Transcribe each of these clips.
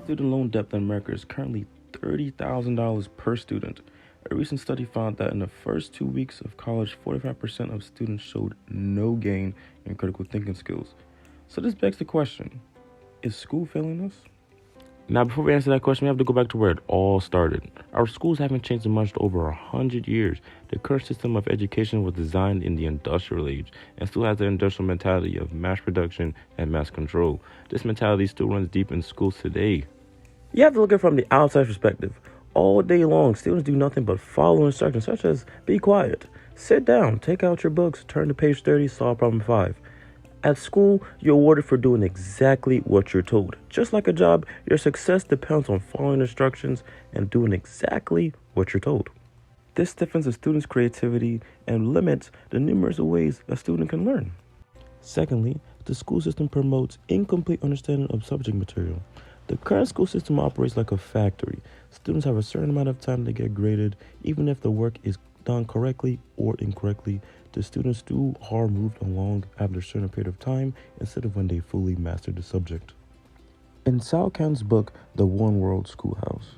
Student loan debt in America is currently $30,000 per student. A recent study found that in the first 2 weeks of college, 45% of students showed no gain in critical thinking skills. So this begs the question, is school failing us? Now, before we answer that question, we have to go back to where it all started. Our schools haven't changed much in over 100 years. The current system of education was designed in the industrial age and still has the industrial mentality of mass production and mass control. This mentality still runs deep in schools today. You have to look at it from the outside perspective. All day long, students do nothing but follow instructions such as be quiet, sit down, take out your books, turn to page 30, solve problem 5. At school, you're awarded for doing exactly what you're told. Just like a job, your success depends on following instructions and doing exactly what you're told. This stiffens a student's creativity and limits the numerous ways a student can learn. Secondly, the school system promotes incomplete understanding of subject material. The current school system operates like a factory. Students have a certain amount of time to get graded, even if the work is done correctly or incorrectly. The students still are moved along after a certain period of time instead of when they fully mastered the subject. In Sal Khan's book, The One World Schoolhouse,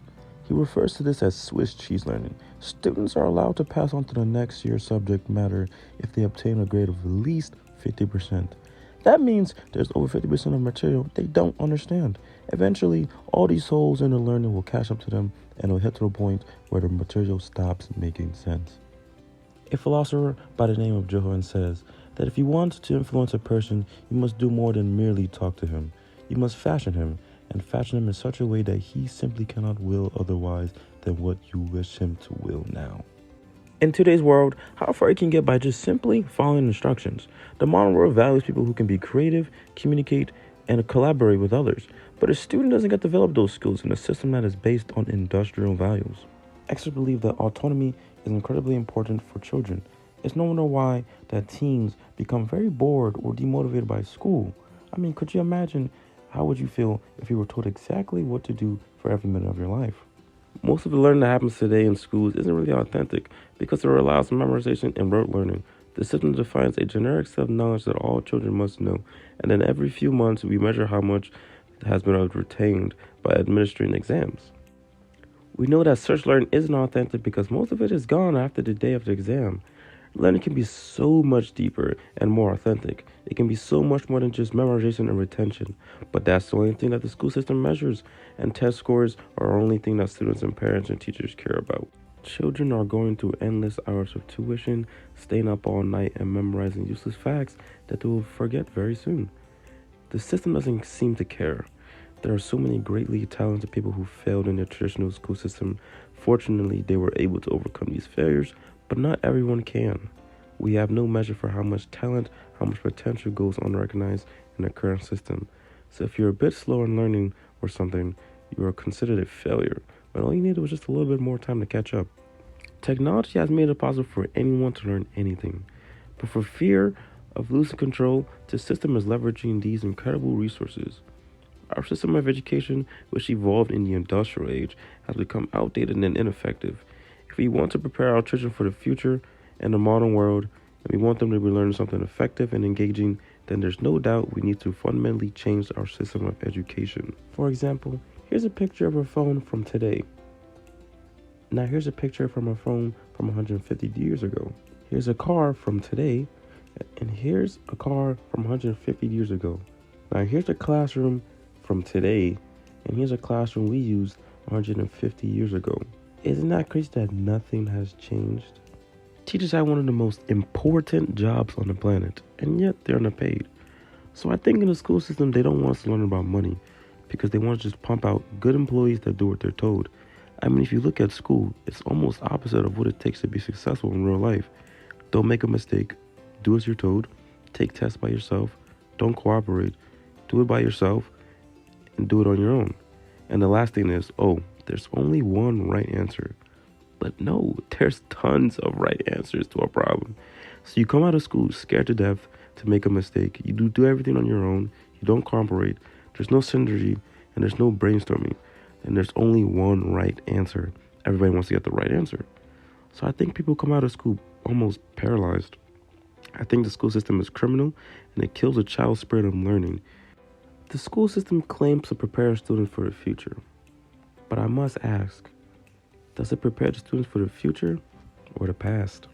he refers to this as Swiss cheese learning. Students are allowed to pass on to the next year's subject matter if they obtain a grade of at least 50%. That means there's over 50% of material they don't understand. Eventually, all these holes in their learning will catch up to them and will hit to a point where the material stops making sense. A philosopher by the name of Johann says that if you want to influence a person, you must do more than merely talk to him. You must fashion him, and fashion him in such a way that he simply cannot will otherwise than what you wish him to will now. In today's world, how far you can get by just simply following instructions. The modern world values people who can be creative, communicate, and collaborate with others. But a student doesn't get to develop those skills in a system that is based on industrial values. Experts believe that autonomy is incredibly important for children. It's no wonder why that teens become very bored or demotivated by school. I mean, could you imagine how would you feel if you were told exactly what to do for every minute of your life? Most of the learning that happens today in schools isn't really authentic because it relies on memorization and rote learning. The system defines a generic set of knowledge that all children must know, and then every few months we measure how much has been retained by administering exams. We know that such learning isn't authentic because most of it is gone after the day of the exam. Learning can be so much deeper and more authentic. It can be so much more than just memorization and retention. But that's the only thing that the school system measures, and test scores are the only thing that students and parents and teachers care about. Children are going through endless hours of tuition, staying up all night and memorizing useless facts that they will forget very soon. The system doesn't seem to care. There are so many greatly talented people who failed in the traditional school system. Fortunately, they were able to overcome these failures, but not everyone can. We have no measure for how much talent, how much potential goes unrecognized in the current system. So if you're a bit slow in learning or something, you are considered a failure, when all you needed was just a little bit more time to catch up. Technology has made it possible for anyone to learn anything, but for fear of losing control, the system is leveraging these incredible resources. Our system of education, which evolved in the industrial age, has become outdated and ineffective. If we want to prepare our children for the future and the modern world, and we want them to be learning something effective and engaging, then there's no doubt we need to fundamentally change our system of education. For example, here's a picture of a phone from today. Now here's a picture from a phone from 150 years ago. Here's a car from today, and here's a car from 150 years ago. Now here's a classroom from today, and here's a classroom we used 150 years ago. Isn't that crazy that nothing has changed? Teachers have one of the most important jobs on the planet, and yet they're underpaid. So I think in the school system, they don't want us to learn about money because they want to just pump out good employees that do what they're told. I mean, if you look at school, it's almost opposite of what it takes to be successful in real life. Don't make a mistake. Do as you're told. Take tests by yourself. Don't cooperate. Do it by yourself and do it on your own. And the last thing is, there's only one right answer. But no, there's tons of right answers to a problem. So you come out of school scared to death to make a mistake. You do everything on your own. You don't cooperate. There's no synergy and there's no brainstorming. And there's only one right answer. Everybody wants to get the right answer. So I think people come out of school almost paralyzed. I think the school system is criminal and it kills a child's spirit of learning. The school system claims to prepare students for the future, but I must ask, does it prepare the students for the future or the past?